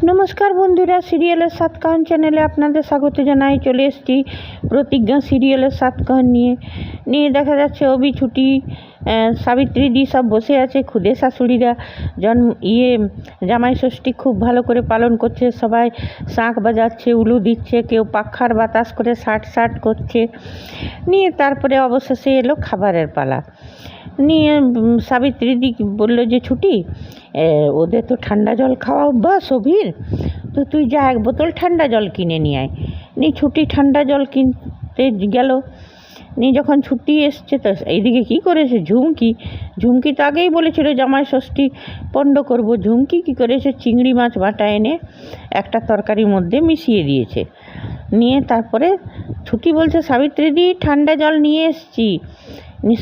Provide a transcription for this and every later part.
নমস্কার বন্ধুরা, সিরিয়ালের 7 কাহান চ্যানেলে আপনাদের স্বাগত জানাই। চলে এসেছি প্রতিজ্ঞা সিরিয়ালের 7 কাহান নিয়ে দেখা যাচ্ছে অভি, ছুটি, সাবিত্রী দি সব বসে আছে। খুদে শাশুড়িরা জামাই ষষ্ঠী খুব ভালো করে পালন করছে। সবাই শাঁখ বাজাচ্ছে, উলু দিচ্ছে, কেউ পাখার বাতাস করে ষাট করছে। নিয়ে তারপরে অবশেষে এলো খাবারের পালা। নিয়ে সাবিত্রী দি বললো যে ছুটি, ওদের তো ঠান্ডা জল খাওয়া অভ্যাস অভির, তো তুই যা 1 বোতল ঠান্ডা জল কিনে নিয়ে আয়। ছুটি ঠান্ডা জল কিনতে গেল। যখন ছুটি এসছে তো এইদিকে কী করেছে ঝুমকি তো আগেই বলেছিল জামাই ষষ্ঠী পণ্ড করব। ঝুমকি কী করেছে, চিংড়ি মাছ বাটা এনে একটা তরকারির মধ্যে মিশিয়ে দিয়েছে। তারপরে ছুটি বলছে সাবিত্রী দি ঠান্ডা জল নিয়ে এসছি।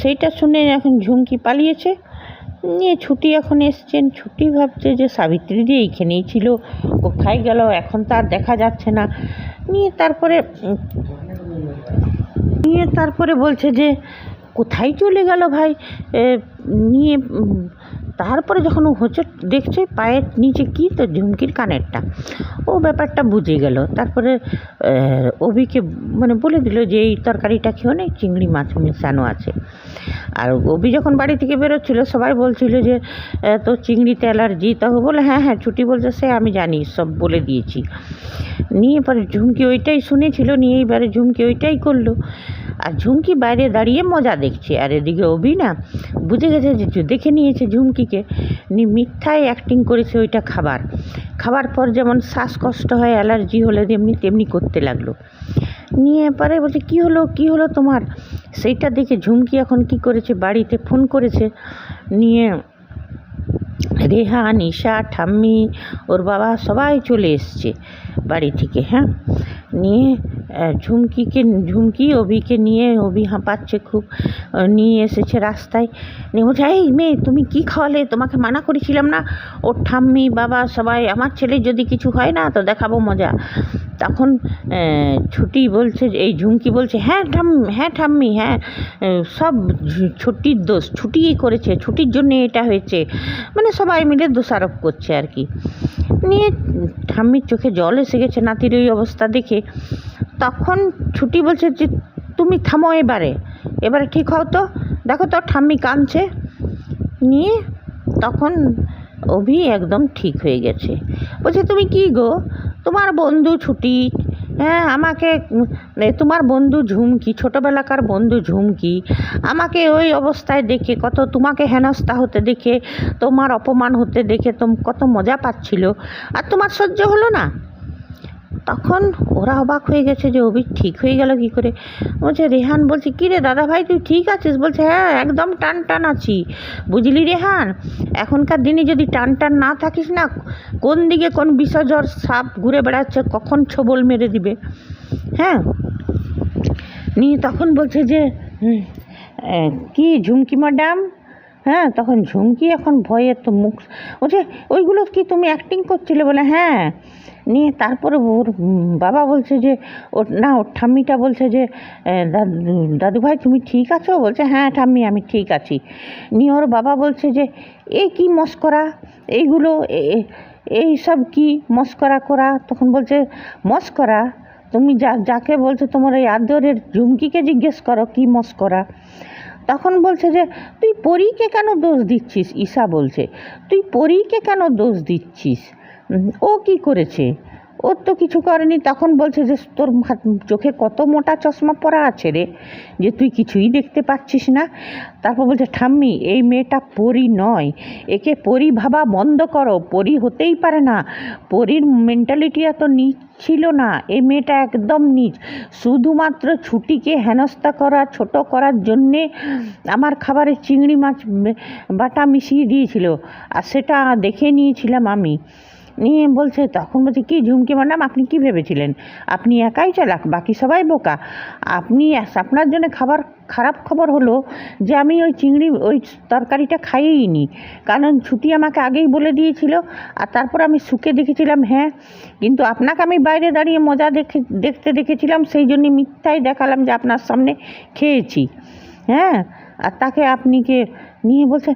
সেইটা শুনে এখন ঝুমকি পালিয়েছে। ছুটি এখন এসছেন। ছুটি ভাবছে যে সাবিত্রী দি এইখানেই ছিল, কোথায় গেল, এখন তার দেখা যাচ্ছে না। তারপরে বলছে যে কোথায় চলে গেল ভাই। তারপরে যখন ও হোঁচট দেখছে পায়ের নিচে কি, তো ঝুমকির কানেরটা, ও ব্যাপারটা বুঝে গেল। তারপরে অভিকে বলে দিল যে এই তরকারিটা খেয়েও নেই, চিংড়ি মাছ মেশানো আছে। আর অভি যখন বাড়ি থেকে বেরোচ্ছিল সবাই বলছিল যে তো চিংড়িতে অ্যালার্জি, তখন বলে হ্যাঁ ছুটি বলছে সে আমি জানি, সব বলে দিয়েছি। পরে ঝুমকি ওইটাই শুনেছিল, এইবারে ঝুমকি ওইটাই করলো। আর ঝুমকি বাইরে দাঁড়িয়ে মজা দেখছে, আর এদিকে অভি না বুঝে গেছে যে দেখে নিয়েছে ঝুমকিকে, মিথ্যায় অ্যাক্টিং করেছে ওইটা খাবার পর যেমন শ্বাসকষ্ট হয় অ্যালার্জি হলে তেমনি করতে লাগলো। পরে বলছে কী হলো তোমার। সেইটা দেখে ঝুমকি এখন কি করেছে, বাড়িতে ফোন করেছে। রেহান, ঈশা, ঠাম্মি, ওর বাবা সবাই চলে এসছে বাড়ি থেকে। ঝুমকি অভিকে নিয়ে, অভি হাঁপাচ্ছে খুব, নিয়ে এসেছে রাস্তায়। বলছে এই মেয়ে তুমি কি খাওয়ালে, তোমাকে মানা করেছিলাম না। ওর ঠাম্মি, বাবা সবাই, আমার ছেলে যদি কিছু হয় না তো দেখাবো মজা। তখন ছুটি বলছে, এই ঝুমকি বলছে হ্যাঁ ঠাম্মি হ্যাঁ, সব ছুটির দোষ, ছুটিই করেছে, ছুটির জন্য এটা হয়েছে, সবাই মিলে দোষারোপ করছে আর কি। ঠাম্মির চোখে জল এসে গেছে নাতির ওই অবস্থা দেখে। তখন ছুটি বলছে যে তুমি থামো, এবারে ঠিক হও তো, দেখো তো ঠাম্মি কাঁদছে। তখন অভি একদম ঠিক হয়ে গেছে। বলছে তুমি কি গো, তোমার বন্ধু ছুটি, আমাকে, তোমার বন্ধু ঝুমকি, ছোটোবেলাকার বন্ধু ঝুমকি আমাকে ওই অবস্থায় দেখে, তোমাকে হেনস্থা হতে দেখে, তোমার অপমান হতে দেখে কত মজা পাচ্ছিল, আর তোমার সহ্য হলো না। তখন ওরা অবাক হয়ে গেছে যে অভি ঠিক হয়ে গেল কী করে। বলছে রেহান বলছে কী রে দাদা ভাই তুই ঠিক আছিস? বলছে হ্যাঁ একদম টান আছি, বুঝলি রেহান, এখনকার দিনে যদি টান না থাকিস না, কোন দিকে কোন বিষজ্বর সাপ ঘুরে বেড়াচ্ছে, কখন ছোবল মেরে দিবে। তখন বলছে যে কি ঝুমকি ম্যাডাম, তখন ঝুমকি এখন ভয়ে তো মুখ, বলছে ওইগুলো কি তুমি অ্যাক্টিং করছিলে? বলে হ্যাঁ। তারপরে ওর বাবা বলছে যে ওর ঠাম্মিটা বলছে যে দাদু ভাই তুমি ঠিক আছো? বলছে হ্যাঁ ঠাম্মি আমি ঠিক আছি। ওর বাবা বলছে যে এ কি মস্করা, এইগুলো এইসব কি মস্করা করা? তখন বলছে মস্করা, তুমি যাকে বলছো তোমার এই আদরের ঝুমকিকে জিজ্ঞেস করো কি মস্করা। তখন বলছে যে তুই পরীকে কেন দোষ দিচ্ছিস? ঈশা বলছে তুই পরীকে কেন দোষ দিচ্ছিস, ও কি করেছে? ওর তো কিছু করেনি। তখন বলছে যে তোর চোখে কত মোটা চশমা পরা আছে রে, যে তুই কিছুই দেখতে পাচ্ছিস না। তারপর বলছে ঠাম্মি এই মেয়েটা পরী নয়, একে পরী ভাবা বন্ধ করো, পরী হতেই পারে না, পরীর মেন্টালিটি এত নিচ ছিল না, এই মেয়েটা একদম নিচ, শুধুমাত্র ছুটিকে হেনস্থা করা, ছোট করার জন্যে আমার খাবারে চিংড়ি মাছ বাটা মিশিয়ে দিয়েছিল, আর সেটা দেখে নিয়েছিলাম আমি। বলছে তখন বলছে কি ঝুমকি ম্যাডাম আপনি কি ভেবেছিলেন আপনি একাই চালাক, বাকি সবাই বোকা? আপনার জন্য খারাপ খবর হলো যে আমি ওই তরকারিটা খাইয়েই নি, কারণ ছুটি আমাকে আগেই বলে দিয়েছিল, আর তারপর আমি শুকে দেখেছিলাম হ্যাঁ, কিন্তু আপনাকে আমি বাইরে দাঁড়িয়ে মজা দেখতে দেখেছিলাম, সেই জন্য মিথ্যাই দেখালাম যে আপনার সামনে খেয়েছি। আর তাকে আপনিকে বলছে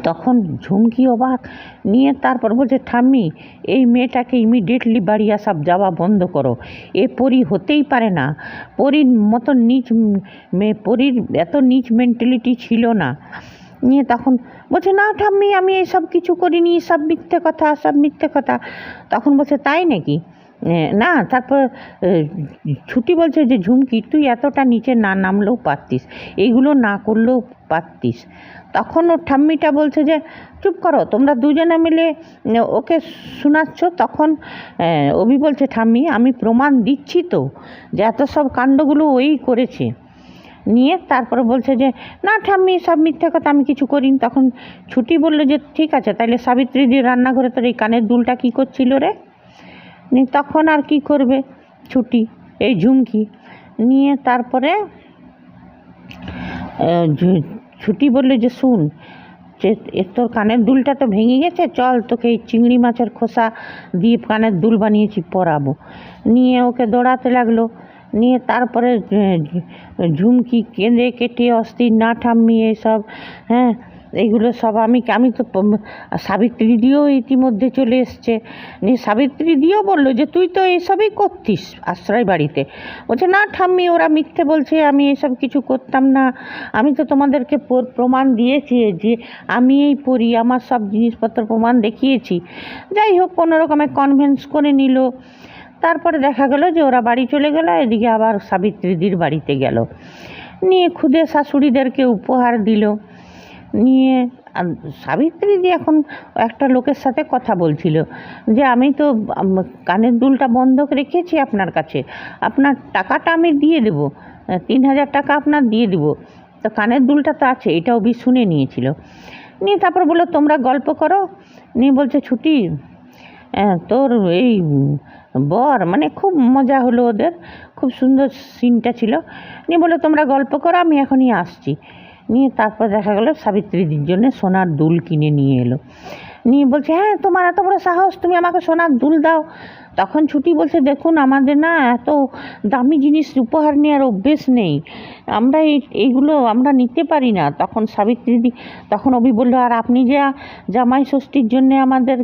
তখন ঝুমকি অবাক, নিয়ে তারপর বলছে, ঠাম্মি এই মেয়েটাকে ইমিডিয়েটলি বাড়ি আসা যাওয়া বন্ধ করো, এ পরী হতেই পারে না, পরীর মতো নিচ মেয়ে, পরীর এত নিচ মেন্টালিটি ছিল না। নিয়ে তখন বলছে, না ঠাম্মি আমি এইসব কিছু করিনি, সব মিথ্যে কথা, সব মিথ্যে কথা। তখন বলছে, তাই নাকি? না, তারপর ছুটি বলছে যে, ঝুমকি তুই এতটা নিচে না নামলেও পারতিস, এইগুলো না করলেও পারতিস। তখন ওর ঠাম্মিটা বলছে যে, চুপ করো তোমরা দুজনে মিলে ওকে শোনাচ্ছ। তখন অভি বলছে, ঠাম্মি আমি প্রমাণ দিচ্ছি তো যে এত সব কাণ্ডগুলো ওই করেছে। নিয়ে তারপরে বলছে যে, না ঠাম্মি সব মিথ্যে কথা, আমি কিছু করিনি। তখন ছুটি বললো যে, ঠিক আছে তাহলে সাবিত্রীদির রান্নাঘরে তোর এই কানের দুলটা কী করছিল রে? তখন আর কি করবে ছুটি, এই ঝুমকি। নিয়ে তারপরে ছুটি বললো যে, শুন যে তোর কানের দুলটা তো ভেঙে গেছে, চল তোকে এই চিংড়ি মাছের খোসা দিয়ে কানের দুল বানিয়েছি পরাবো। নিয়ে ওকে দৌড়াতে লাগলো। নিয়ে তারপরে ঝুমকি কেঁদে কেটে অস্থির, না ঠাম্মি এইসব, হ্যাঁ এইগুলো সব আমি তো সাবিত্রী দিয়েও ইতিমধ্যে চলে এসছে। নিয়ে সাবিত্রী দিয়েও বললো যে, তুই তো এইসবই করতিস আশ্রয় বাড়িতে। বলছে, না ঠাম্মি ওরা মিথ্যে বলছে, আমি এসব কিছু করতাম না, আমি তো তোমাদেরকে প্রমাণ দিয়েছি যে আমি এই পড়ি, আমার সব জিনিসপত্র প্রমাণ দেখিয়েছি। যাই হোক কোনো রকমে কনভিন্স করে নিল। তারপরে দেখা গেল যে ওরা বাড়ি চলে গেল, এদিকে আবার সাবিত্রীদির বাড়িতে গেল। নিয়ে খুদে শাশুড়িদেরকে উপহার দিল। নিয়ে সাবিত্রীদি এখন একটা লোকের সাথে কথা বলছিল যে, আমি তো কানের দুলটা বন্ধক রেখেছি আপনার কাছে, আপনার টাকাটা আমি দিয়ে দেবো, 3,000 টাকা আপনার দিয়ে দেবো, তো কানের দুলটা তো আছে, এটাও শুনে নিয়েছিল। নিয়ে তারপর বললো, তোমরা গল্প করো। নিয়ে বলছে, ছুটি তোর এই বর, মানে খুব মজা হলো ওদের, খুব সুন্দর সিনটা ছিল। নিয়ে বললো, তোমরা গল্প করো, আমি এখনই আসছি। নিয়ে তারপর দেখা গেলো সাবিত্রীদির জন্য সোনার দুল কিনে নিয়ে এলো। নিয়ে বলছে, হ্যাঁ তোমার এত বড় সাহস, তুমি আমাকে সোনার দুল দাও। তখন ছুটি বলছে, দেখুন আমাদের না এত দামি জিনিস উপহার নেওয়ার অভ্যেস নেই, আমরা এইগুলো আমরা নিতে পারি না। তখন সাবিত্রীদি, তখন অভি বললো, আর আপনি যে জামাই ষষ্ঠীর জন্যে আমাদের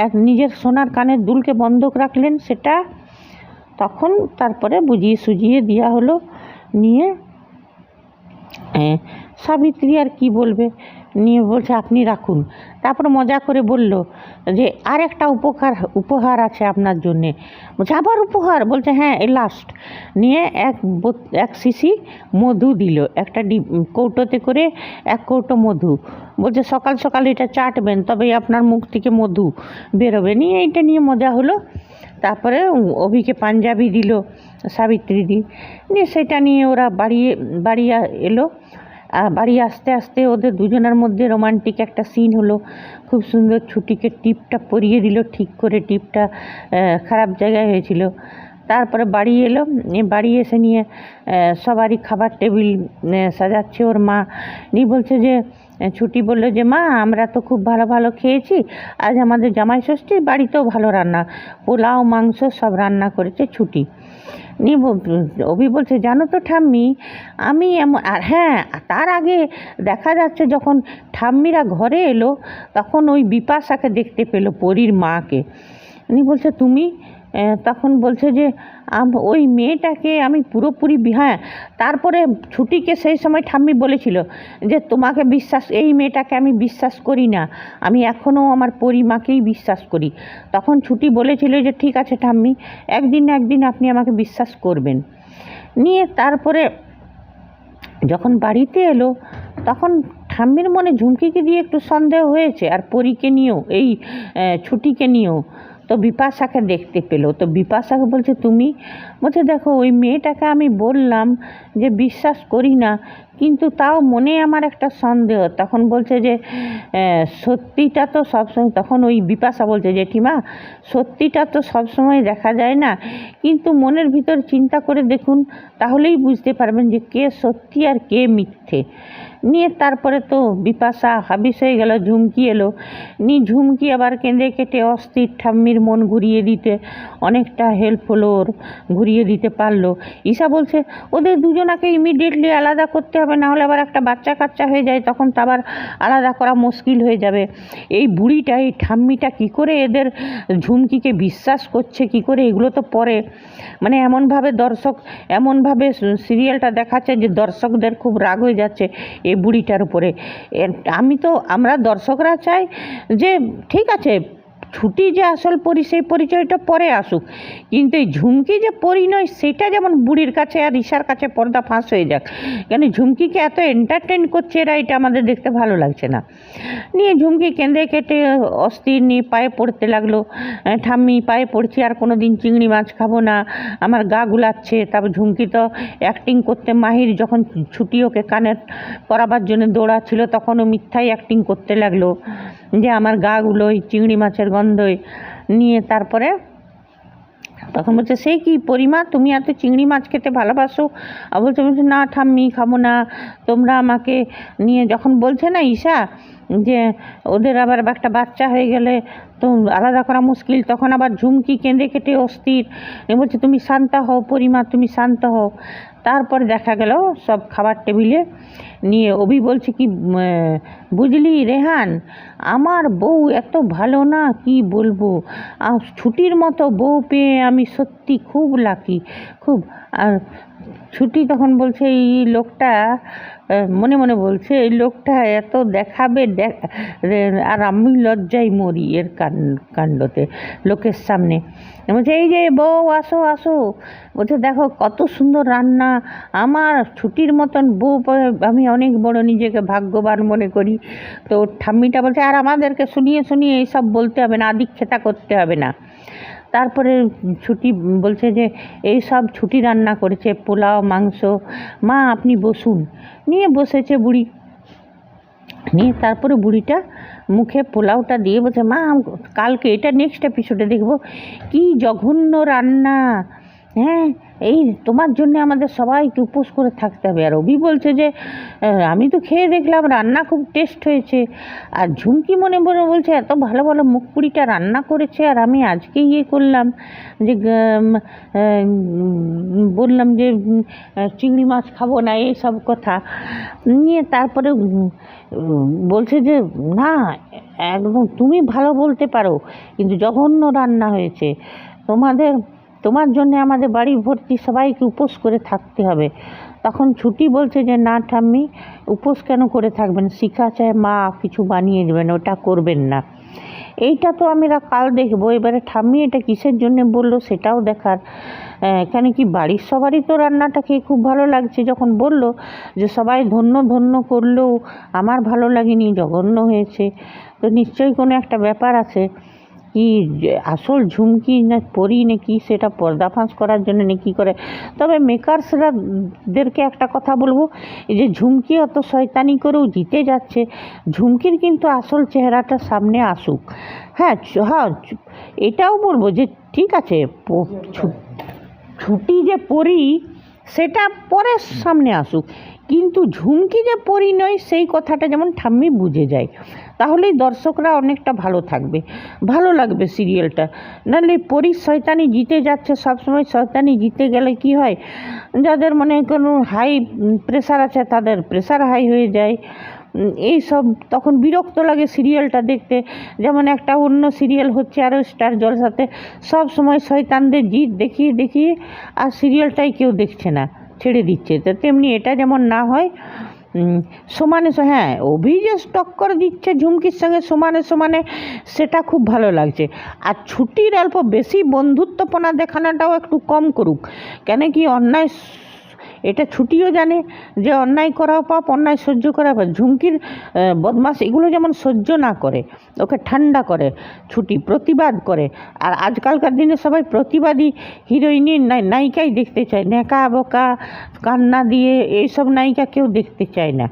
এক নিজের সোনার কানের দুলকে বন্ধক রাখলেন সেটা। তখন তারপরে বুঝিয়ে সুজিয়ে দেওয়া হলো। নিয়ে সাবিত্রী আর কি বলবে, নিয়ে বলছে, আপনি রাখুন। তারপর মজা করে বলল যে, আর একটা উপহার আছে আপনার জন্যে। বলছে, আবার উপহার? বলছে, হ্যাঁ এই লাস্ট। নিয়ে এক শিশি মধু দিল, একটা কৌটোতে করে 1 কৌটো মধু। বলছে, সকাল সকাল এটা চাটবেন, তবেই আপনার মুখ থেকে মধু বেরোবে। নিয়ে এইটা নিয়ে মজা হলো। তারপরে অভিকে পাঞ্জাবি দিল সাবিত্রীদি। নিয়ে সেটা নিয়ে ওরা বাড়ি এলো। বাড়ি আসতে আসতে ওদের দুজনের মধ্যে রোমান্টিক একটা সিন হলো। খুব সুন্দর ছুটিকে টিপটা পরিয়ে দিল, ঠিক করে টিপটা খারাপ জায়গায় হয়েছিল। তারপরে বাড়ি এলো। বাড়ি এসে নিয়ে সবারই খাবার টেবিল সাজাচ্ছে ওর মা। নিয়ে বলছে যে, ছুটি বললো যে, মা আমরা তো খুব ভালো ভালো খেয়েছি, আজ আমাদের জামাই ষষ্ঠী, বাড়িতেও ভালো রান্না, পোলাও মাংস সব রান্না করেছে ছুটি। নিয়ে অভি বলছে, জানো তো ঠাম্মি আমি এমন, আর হ্যাঁ তার আগে দেখা যাচ্ছে যখন ঠাম্মিরা ঘরে এলো তখন ওই বিপাশাকে দেখতে পেলো, পরীর মাকে। উনি বলছে, তুমি? তখন বলছে যে, ওই মেয়েটাকে আমি পুরোপুরি, হ্যাঁ তারপরে ছুটিকে সেই সময় ঠাম্মি বলেছিল যে, তোমাকে এই মেয়েটাকে আমি বিশ্বাস করি না, আমি এখনও আমার পরিমাকেই বিশ্বাস করি। তখন ছুটি বলেছিল যে, ঠিক আছে ঠাম্মি, একদিন না একদিন আপনি আমাকে বিশ্বাস করবেন। নিয়ে তারপরে যখন বাড়িতে এলো তখন ঠাম্মির মনে ঝুমকিকে দিয়ে একটু সন্দেহ হয়েছে, আর পরীকে নিয়েও, এই ছুটিকে নিয়েও। তো বিপাশাকে দেখতে পেলো। তো বিপাশাকে বলছে, তুমি? বলছে, দেখো ওই মেয়েটাকে আমি বললাম যে বিশ্বাস করি না, কিন্তু তাও মনে আমার একটা সন্দেহ। তখন বলছে যে, সত্যিটা তো সবসময়, তখন ওই বিপাশা বলছে, জেঠিমা সত্যিটা তো সবসময় দেখা যায় না, কিন্তু মনের ভিতর চিন্তা করে দেখুন, তাহলেই বুঝতে পারবেন যে কে সত্যি আর কে মিথ্যে। নিয়ে তারপরে তো বিপাশা হাবিস হয়ে গেল, ঝুমকি এলো। নিয়ে ঝুমকি আবার কেঁদে কেটে অস্থির, ঠাম্মির মন ঘুরিয়ে দিতে অনেকটা হেল্প হলো, ওর ঘুরিয়ে দিতে পারলো। ঈশা বলছে ওদের দুজনাকে ইমিডিয়েটলি আলাদা করতে হবে, না হলে আবার একটা বাচ্চা কাচ্চা হয়ে যায়, তখন তো আবার আলাদা করা মুশকিল হয়ে যাবে। এই বুড়িটা, এই ঠাম্মিটা কী করে এদের ঝুমকিকে বিশ্বাস করছে, কি করে, এগুলো তো পরে মানে এমনভাবে সিরিয়ালটা দেখাচ্ছে যে দর্শকদের খুব রাগ হয়ে যাচ্ছে এই বুড়িটার উপরে। আমরা দর্শকরা চাই যে ঠিক আছে, ছুটি যে আসল পরি সেই পরিচয়টা পরে আসুক, কিন্তু এই ঝুমকি যে পরি নয় সেটা যেমন বুড়ির কাছে আর ঈশার কাছে পর্দা ফাঁস হয়ে যাক। কেন ঝুমকিকে এত এন্টারটেন করছে এরা, এটা আমাদের দেখতে ভালো লাগছে না। নিয়ে ঝুমকি কেঁদে কেটে অস্থির, নিয়ে পায়ে পড়তে লাগলো, ঠাম্মি পায়ে পড়ছি, আর কোনো দিন চিংড়ি মাছ খাবো না, আমার গা গুলাচ্ছে। তারপর ঝুমকি তো অ্যাক্টিং করতে মাহির, যখন ছুটি ওকে কানে পরাবার জন্য দৌড়াচ্ছিল তখনও মিথ্যাই অ্যাক্টিং করতে লাগলো যে আমার গাগুলো ওই চিংড়ি মাছের গন্ধই। নিয়ে তারপরে তখন বলছে সেই কি পরিমা, তুমি এত চিংড়ি মাছ খেতে ভালোবাসো? আর বলছে না ঠাম্মি খাবো না, তোমরা আমাকে নিয়ে, যখন বলছে না ঈশা যে ওদের আবার একটা বাচ্চা হয়ে গেলে তো আলাদা করা মুশকিল, তখন আবার ঝুমকি কেঁদে কেটে অস্থির বলছে তুমি শান্ত হও পরিমা, তুমি শান্ত হও। তারপরে দেখা গেল সব খাবার টেবিলে নিয়ে অভি বলছে কি বুঝলি রেহান, আমার বউ এত ভালো না, কি বলবো, ছুটির মতো বউ পেয়ে আমি সত্যি খুব লাকি, খুব। আর ছুটি তখন বলছে এই লোকটা, মনে মনে বলছে এই লোকটা এত দেখাবে, আর আমি লজ্জায় মরি এর কাণ্ডতে লোকের সামনে। বলছে এই যে বউ আসো আসো, বলছে দেখো কত সুন্দর রান্না, আমার ছুটির মতন বউ আমি অনেক বড় নিজেকে ভাগ্যবান মনে করি। তো ঠাম্মিটা বলছে আর আমাদেরকে শুনিয়ে শুনিয়ে এইসব বলতে হবে না, আদিক্ষেতা করতে হবে না। তারপরে ছুটি বলছে যে এই সব ছুটি রান্না করেছে, পোলাও মাংস, মা আপনি বসুন। নিয়ে বসেছে বুড়ি, নিয়ে তারপরে বুড়িটা মুখে পোলাওটা দিয়ে বলছে মা কালকে, এটা নেক্সট এপিসোডে দেখবো, কি জঘন্য রান্না, হ্যাঁ এই তোমার জন্য আমাদের সবাইকে উপোস করে থাকতে হবে। আর অভি বলছে যে আমি তো খেয়ে দেখলাম রান্না খুব টেস্ট হয়েছে। আর ঝুমকি মনে মনে বলছে এত ভালো ভালো মুখ পুরিটা রান্না করেছে, আর আমি আজকে করলাম যে বললাম যে চিংড়ি মাছ খাবো না, এইসব কথা নিয়ে তারপরে বলছে যে না একদম তুমি ভালো বলতে পারো, কিন্তু জঘন্য রান্না হয়েছে, তোমার জন্য আমাদের বাড়ি ভর্তি সবাইকে উপোস করে থাকতে হবে। তখন ছুটি বলছে যে না ঠাম্মি, উপোস কেন করে থাকবেন, শিখা চায় মা কিছু বানিয়ে দেবেন, ওটা করবেন না। এইটা তো আমরা কাল দেখবো। এবারে ঠাম্মি এটা কিসের জন্য বললো সেটাও দেখার। কেন কি বাড়ির সবারই তো রান্নাটা খেয়ে খুব ভালো লাগছে, যখন বলল যে সবাই ধন্য ধন্য করলেও আমার ভালো লাগেনি, জঘন্য হয়েছে, তো নিশ্চয়ই কোনো একটা ব্যাপার আছে। কি আসল ঝুমকি না পরি নাকি সেটা পর্দাফাঁস করার জন্য নাকি করে। তবে মেকার্সদেরকে একটা কথা বলবো, এই যে ঝুমকি অত শয়তানি করেও জিতে যাচ্ছে, ঝুমকির কিন্তু আসল চেহারাটা সামনে আসুক। হ্যাঁ হ্যাঁ, এটাও বলবো যে ঠিক আছে ছুটি যে পরি সেটা পরে সামনে আসুক, কিন্তু ঝুমকি যে পরি নয় সেই কথাটা যেমন ঠাম্মি বুঝে যায়, তাহলেই দর্শকরা অনেকটা ভালো থাকবে, ভালো লাগবে সিরিয়ালটা। নাহলে পরীর শয়তানি জিতে যাচ্ছে সবসময়, শয়তানি জিতে গেলে কি হয়, যাদের মনে কোনো হাই প্রেশার আছে তাদের প্রেশার হাই হয়ে যায়, এই সব তখন বিরক্ত লাগে সিরিয়ালটা দেখতে। যেমন একটা অন্য সিরিয়াল হচ্ছে আরও স্টার জলসাতে, সব সময় শয়তানদের জিত দেখিয়ে দেখিয়ে আর সিরিয়ালটাই কেউ দেখছে না, ছেড়ে দিচ্ছে। তো তেমনি এটা যেমন না হয়, সমানে হ্যাঁ অভি যে টক্কর দিচ্ছে ঝুমকির সঙ্গে সমানে সমানে, সেটা খুব ভালো লাগছে। আর ছুটির অল্প বেশি বন্ধুত্বপনা দেখানোটাও একটু কম করুক, কেন কি অন্যায়, এটা ছুটিও জানে যে অন্যায় করাও পাপ, অন্যায় সহ্য করা পাপ। ঝুমকির বদমাস এগুলো যেমন সহ্য না করে, ওকে ঠান্ডা করে, ছুটি প্রতিবাদ করে। আর আজকালকার দিনে সবাই প্রতিবাদী হিরোইনি নায়িকাই দেখতে চায়, নেকা বোকা কান্না দিয়ে এইসব নায়িকা কেউ দেখতে চায় না।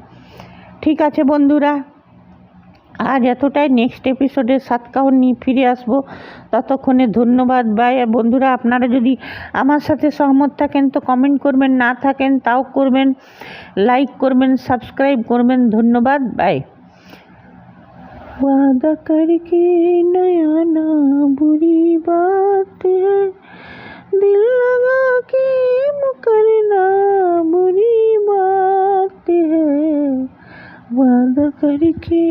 ঠিক আছে বন্ধুরা, আজ এতটাই, নেক্সট এপিসোডে সাতকাহন নিয়ে ফিরে আসবো। ততক্ষণে ধন্যবাদ, বাই। আর বন্ধুরা, আপনারা যদি আমার সাথে সহমত থাকেন তো কমেন্ট করবেন, না থাকেন তাও করবেন, লাইক করবেন, সাবস্ক্রাইব করবেন। ধন্যবাদ, বাই। वादा करके नया ना बुरी बात है, दिल लगा के मुकरना बुरी बात है। वादा करके